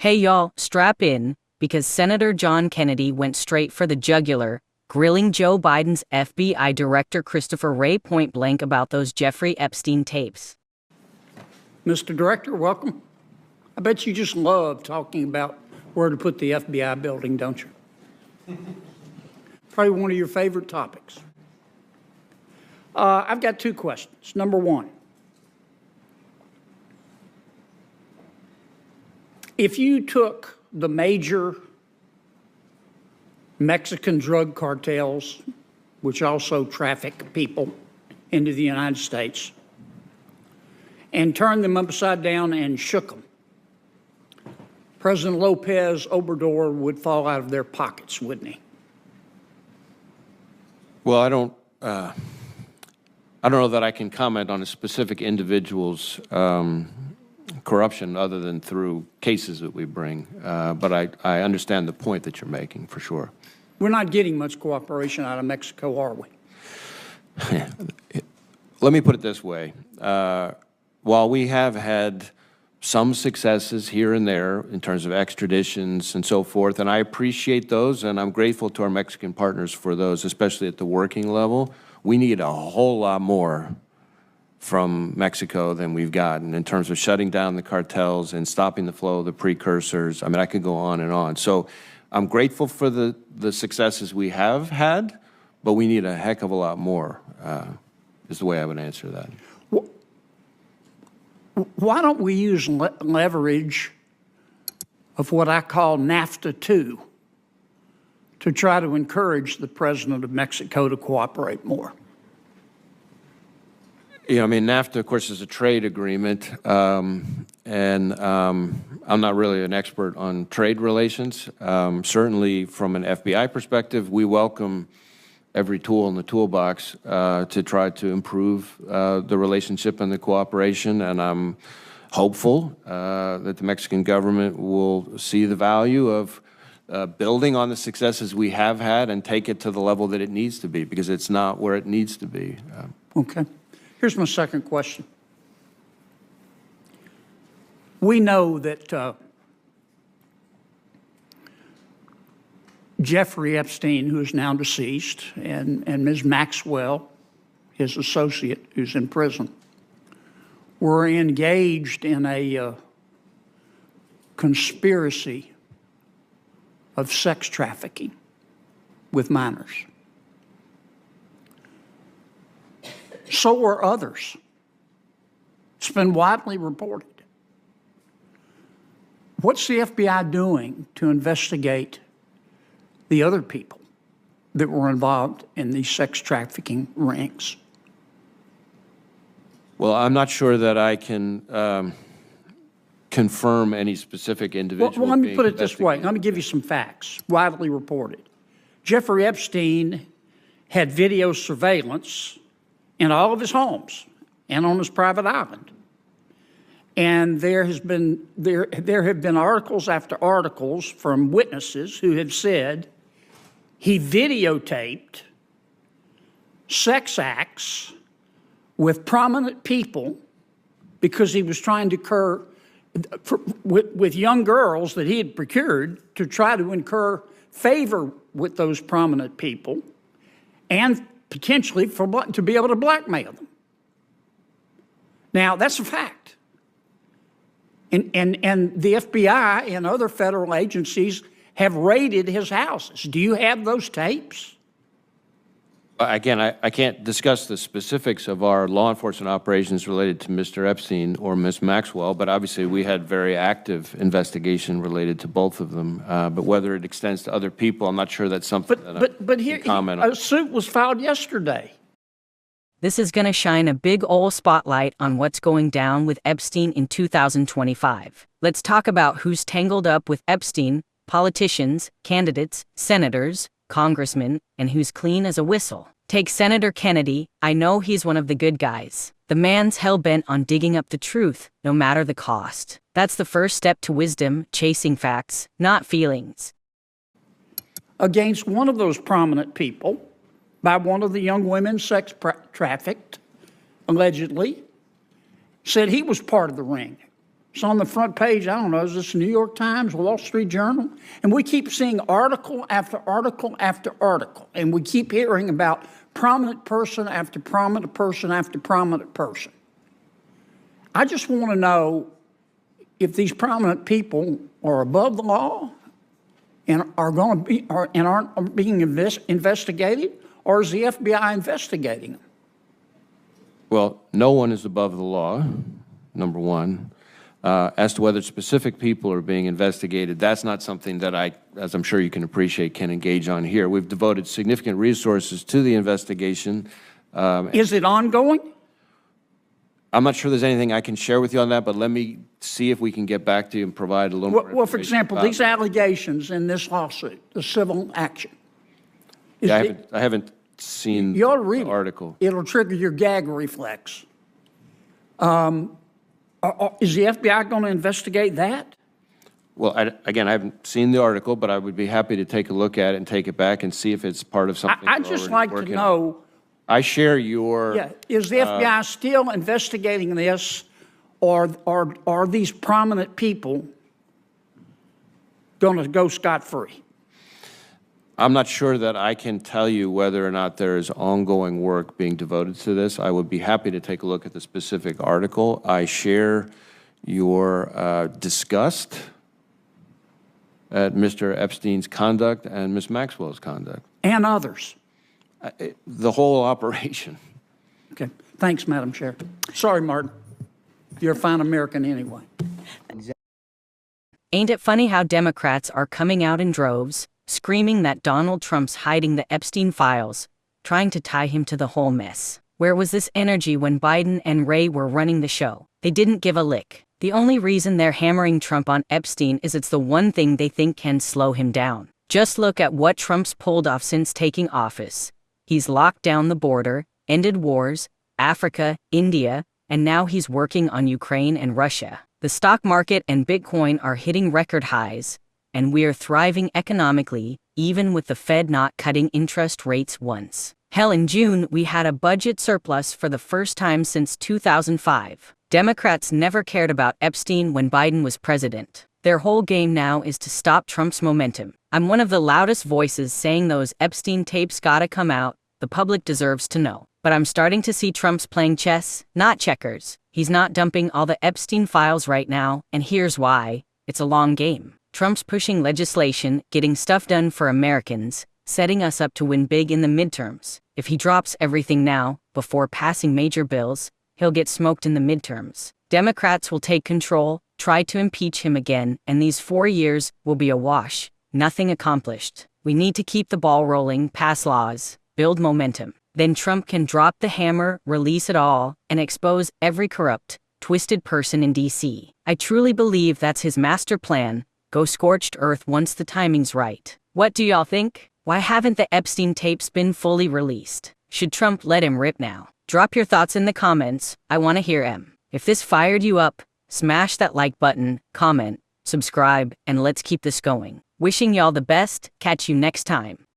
Hey y'all, strap in, because Senator John Kennedy went straight for the jugular, grilling Joe Biden's FBI Director Christopher Wray point blank about those Jeffrey Epstein tapes. Mr. Director, welcome. I bet you just love talking about where to put the FBI building, don't you? Probably one of your favorite topics. I've got two questions. Number one, if you took the major Mexican drug cartels, which also traffic people into the United States, and turned them upside down and shook them, President Lopez Obrador would fall out of their pockets, wouldn't he? Well, I don't know that I can comment on a specific individual's corruption other than through cases that we bring. But I understand the point that you're making, for sure. We're not getting much cooperation out of Mexico, are we? Let me put it this way. While we have had some successes here and there in terms of extraditions and so forth, and I appreciate those, and I'm grateful to our Mexican partners for those, especially at the working level, we need a whole lot more from Mexico than we've gotten in terms of shutting down the cartels and stopping the flow of the precursors. I mean, I could go on and on. So I'm grateful for the successes we have had, but we need a heck of a lot more, is the way I would answer that. Why don't we use leverage of what I call NAFTA 2 to try to encourage the president of Mexico to cooperate more? Yeah, I mean, NAFTA, of course, is a trade agreement, and I'm not really an expert on trade relations. Certainly, from an FBI perspective, we welcome every tool in the toolbox to try to improve the relationship and the cooperation, and I'm hopeful that the Mexican government will see the value of building on the successes we have had and take it to the level that it needs to be, because it's not where it needs to be. Okay. Here's my second question. We know that Jeffrey Epstein, who is now deceased, and Ms. Maxwell, his associate, who's in prison, were engaged in a conspiracy of sex trafficking with minors. So were others. It's been widely reported. What's the FBI doing to investigate the other people that were involved in these sex trafficking rings? Well, I'm not sure that I can confirm any specific individual. Well, let me put it this way. Let me give you some facts, widely reported. Jeffrey Epstein had video surveillance in all of his homes and on his private island. And there have been articles after articles from witnesses who have said he videotaped sex acts with prominent people because he was trying to incur, with young girls that he had procured, to try to incur favor with those prominent people and potentially to be able to blackmail them. Now, that's a fact. And the FBI and other federal agencies have raided his houses. Do you have those tapes? Again, I can't discuss the specifics of our law enforcement operations related to Mr. Epstein or Ms. Maxwell, but obviously we had very active investigation related to both of them. But whether it extends to other people, I'm not sure that's something that I can comment on. A suit was filed yesterday. This is going to shine a big ol' spotlight on what's going down with Epstein in 2025. Let's talk about who's tangled up with Epstein: politicians, candidates, senators, congressmen, and who's clean as a whistle. Take Senator Kennedy. I know he's one of the good guys. The man's hell-bent on digging up the truth, no matter the cost. That's the first step to wisdom, chasing facts, not feelings. Against one of those prominent people, by one of the young women sex trafficked, allegedly, said he was part of the ring. It's on the front page. I don't know, is this the New York Times, Wall Street Journal? And we keep seeing article after article after article. And we keep hearing about prominent person after prominent person after prominent person. I just want to know if these prominent people are above the law and are going to be, and aren't being investigated, or is the FBI investigating them? Well, no one is above the law, number one. As to whether specific people are being investigated, that's not something that I, as I'm sure you can appreciate, can engage on here. We've devoted significant resources to the investigation. Is it ongoing? I'm not sure there's anything I can share with you on that, but let me see if we can get back to you and provide a little more information. Well, for example, these allegations in this lawsuit, the civil action. Yeah, I haven't seen You ought to read the article. It'll trigger your gag reflex. Is the FBI going to investigate that? Well, again, I haven't seen the article, but I would be happy to take a look at it and take it back and see if it's part of something I'd we're just already like to working on. know, I share your... yeah, is the FBI still investigating this, or are these prominent people going to go scot-free? I'm not sure that I can tell you whether or not there is ongoing work being devoted to this. I would be happy to take a look at the specific article. I share your disgust at Mr. Epstein's conduct and Ms. Maxwell's conduct. And others. The whole operation. Okay. Thanks, Madam Chair. Sorry, Martin. You're a fine American anyway. Ain't it funny how Democrats are coming out in droves, screaming that Donald Trump's hiding the Epstein files, trying to tie him to the whole mess? Where was this energy when Biden and Wray were running the show? They didn't give a lick. The only reason they're hammering Trump on Epstein is it's the one thing they think can slow him down. Just look at what Trump's pulled off since taking office. He's locked down the border, ended wars, Africa, India, and now he's working on Ukraine and Russia. The stock market and Bitcoin are hitting record highs, and we're thriving economically, even with the Fed not cutting interest rates once. Hell, in June, we had a budget surplus for the first time since 2005. Democrats never cared about Epstein when Biden was president. Their whole game now is to stop Trump's momentum. I'm one of the loudest voices saying those Epstein tapes gotta come out. The public deserves to know. But I'm starting to see Trump's playing chess, not checkers. He's not dumping all the Epstein files right now, and here's why. It's a long game. Trump's pushing legislation, getting stuff done for Americans, setting us up to win big in the midterms. If he drops everything now, before passing major bills, he'll get smoked in the midterms. Democrats will take control, try to impeach him again, and these 4 years will be a wash. Nothing accomplished. We need to keep the ball rolling, pass laws, build momentum. Then Trump can drop the hammer, release it all, and expose every corrupt, twisted person in D.C. I truly believe that's his master plan. Go scorched earth once the timing's right. What do y'all think? Why haven't the Epstein tapes been fully released? Should Trump let him rip now? Drop your thoughts in the comments. I want to hear 'em. If this fired you up, smash that like button, comment, subscribe, and let's keep this going. Wishing y'all the best. Catch you next time.